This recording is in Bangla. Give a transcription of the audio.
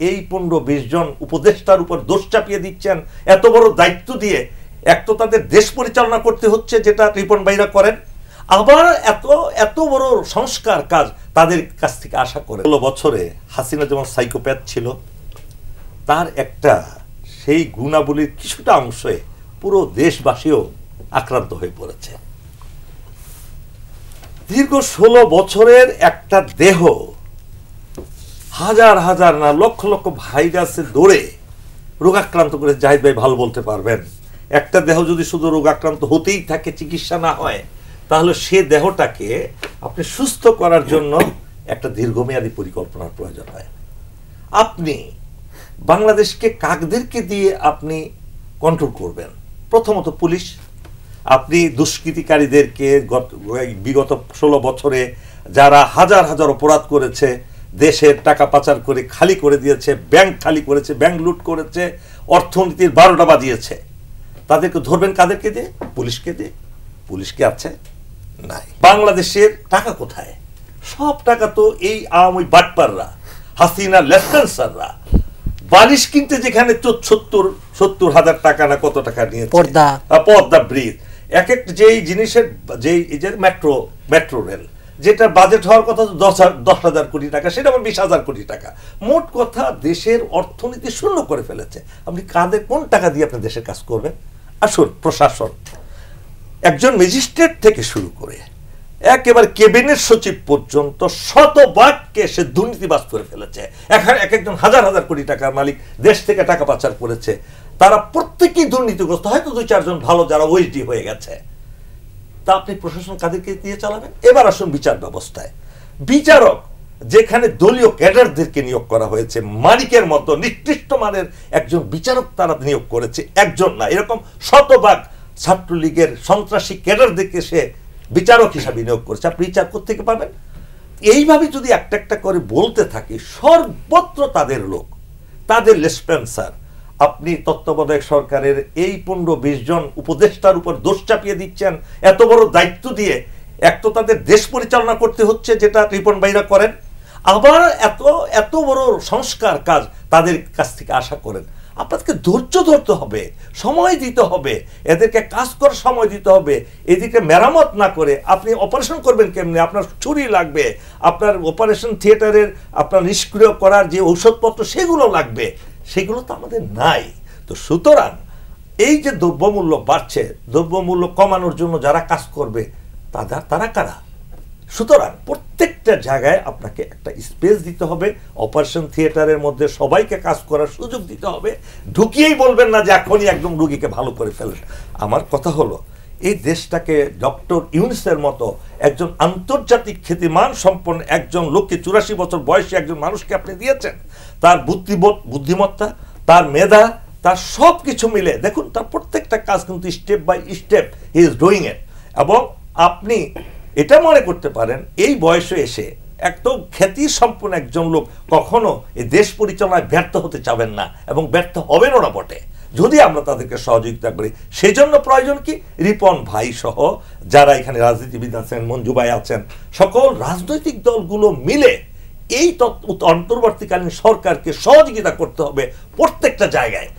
এই 15-20 জন উপদেষ্টার উপর দোষ চাপিয়ে দিচ্ছেন এত বড় দায়িত্ব দিয়ে। এক তো তাদের দেশ পরিচালনা করতে হচ্ছে, যেটা রিপন ভাইরা করেন, আবার এত এত বড় সংস্কার কাজ তাদের কাছ থেকে আশা করে। 16 বছরে হাসিনা যেমন সাইকোপ্যাথ ছিল, তার একটা সেই গুণাবলীর কিছুটা অংশে পুরো দেশবাসীও আক্রান্ত হয়ে পড়েছে। দীর্ঘ 16 বছরের একটা দেহ হাজার হাজার না লক্ষ লক্ষ ভাইরাসে দৌড়ে রোগাক্রান্ত করে, জাহিদ ভাই ভালো বলতে পারবেন, একটা দেহ যদি শুধু রোগাক্রান্ত হতেই থাকে, চিকিৎসা না হয়, তাহলে সে দেহটাকে আপনি সুস্থ করার জন্য একটা দীর্ঘমেয়াদী পরিকল্পনার প্রয়োজন হয়। আপনি বাংলাদেশকে কাকদেরকে দিয়ে আপনি কন্ট্রোল করবেন। প্রথমত পুলিশ, আপনি দুষ্কৃতিকারীদেরকে বিগত 16 বছরে যারা হাজার হাজার অপরাধ করেছে, দেশের টাকা পাচার করে খালি করে দিয়েছে, ব্যাংক খালি করেছে, ব্যাংক লুট করেছে, অর্থনীতির 12টা বাজিয়েছে, তাদেরকে ধরবেন কাদেরকে দিয়ে? পুলিশকে দিয়ে। পুলিশকে আছে নাই। বাংলাদেশের টাকা কোথায়? সব টাকা তো এই আওয়ামী বাটপাররা, হাসিনা লেফটেন্সাররা বালিশ কিনতে যেখানে 70,000 টাকা না কত টাকা নিয়েছে, পদ্মা ব্রিজ, এক এক যেই জিনিসের যে মেট্রো রেল, যেটা বাজেট হওয়ার কথা 10,000 কোটি টাকা, সেটা আবার 20,000 কোটি টাকা। মোট কথা দেশের অর্থনীতি শূন্য করে ফেলেছে। আপনি কাদের কোন টাকা দিয়ে আপনি দেশের কাজ করবেন? আসুন, প্রশাসন একজন ম্যাজিস্ট্রেট থেকে শুরু করে একেবারে ক্যাবিনেট সচিব পর্যন্ত শতভাগকে সে দুর্নীতিবাজ করে ফেলেছে। এখন এক একজন হাজার হাজার কোটি টাকার মালিক দেশ থেকে টাকা পাচার করেছে। তারা প্রত্যেকেই দুর্নীতিগ্রস্ত, হয়তো 2-4 জন ভালো যারা ওএসডি হয়ে গেছে। তা আপনি প্রশাসন কাদেরকে দিয়ে চালাবেন? এবার আসুন বিচার ব্যবস্থায়। বিচারক যেখানে দলীয় ক্যাডারদেরকে নিয়োগ করা হয়েছে, মালিকের মতো নিকৃষ্ট মানের একজন বিচারক তারা নিয়োগ করেছে, একজন না, এরকম শতভাগ ছাত্রলীগের সন্ত্রাসী ক্যাডারদেরকে সে বিচারক হিসাবে নিয়োগ করেছে। আপনি বিচার কোত্থেকে পাবেন? এইভাবে যদি একটা একটা করে বলতে থাকি, সর্বত্র তাদের লোক, তাদের লেসপেন্সার। আপনি তত্ত্বাবধায়ক সরকারের এই 15-20 জন উপদেষ্টার উপর দোষ চাপিয়ে দিচ্ছেন এত বড় দায়িত্ব দিয়ে। এক তো তাদের দেশ পরিচালনা করতে হচ্ছে, যেটা রিপন ভাইরা করেন, আবার এত এত বড় সংস্কার কাজ তাদের কাছ থেকে আশা করেন। আপনাদেরকে ধৈর্য ধরতে হবে, সময় দিতে হবে, এদেরকে কাজ করার সময় দিতে হবে। এদিকে মেরামত না করে আপনি অপারেশন করবেন কেমনি? আপনার ছুরি লাগবে, আপনার অপারেশন থিয়েটারের আপনার নিষ্ক্রিয় করার যে ঔষধপত্র সেগুলো লাগবে, সেগুলো তো আমাদের নাই। তো সুতরাং এই যে দ্রব্যমূল্য বাড়ছে, দ্রব্যমূল্য কমানোর জন্য যারা কাজ করবে তারা কারা? সুতরাং প্রত্যেকটা জায়গায় আপনাকে একটা স্পেস দিতে হবে। অপারেশন থিয়েটারের মধ্যে সবাইকে কাজ করার সুযোগ দিতে হবে। ঢুকিয়েই বলবেন না যে এখনই একদম রুগীকে ভালো করে ফেলেন। আমার কথা হলো, এই দেশটাকে ডক্টর ইউনূসের মতো একজন আন্তর্জাতিক খ্যাতিমান সম্পন্ন একজন লোককে, 84 বছর বয়সী একজন মানুষকে আপনি দিয়েছেন। তার বুদ্ধিমত্তা, তার মেধা, তার সব কিছু মিলে দেখুন, তার প্রত্যেকটা কাজ কিন্তু step by step he is doing it. এবং আপনি এটা মনে করতে পারেন এই বয়সে এসে একদম খ্যাতি সম্পন্ন একজন লোক কখনো এই দেশ পরিচালনায় ব্যর্থ হতে চাবেন না, এবং ব্যর্থ হবেনও না বটে, যদি আমরা তাদেরকে সহযোগিতা করি। সেই জন্য প্রয়োজন কি, রিপন ভাই সহ যারা এখানে রাজনীতিবিদ আছেন, মঞ্জু ভাই আছেন, সকল রাজনৈতিক দলগুলো মিলে এই অন্তর্বর্তীকালীন সরকারকে সহযোগিতা করতে হবে প্রত্যেকটা জায়গায়।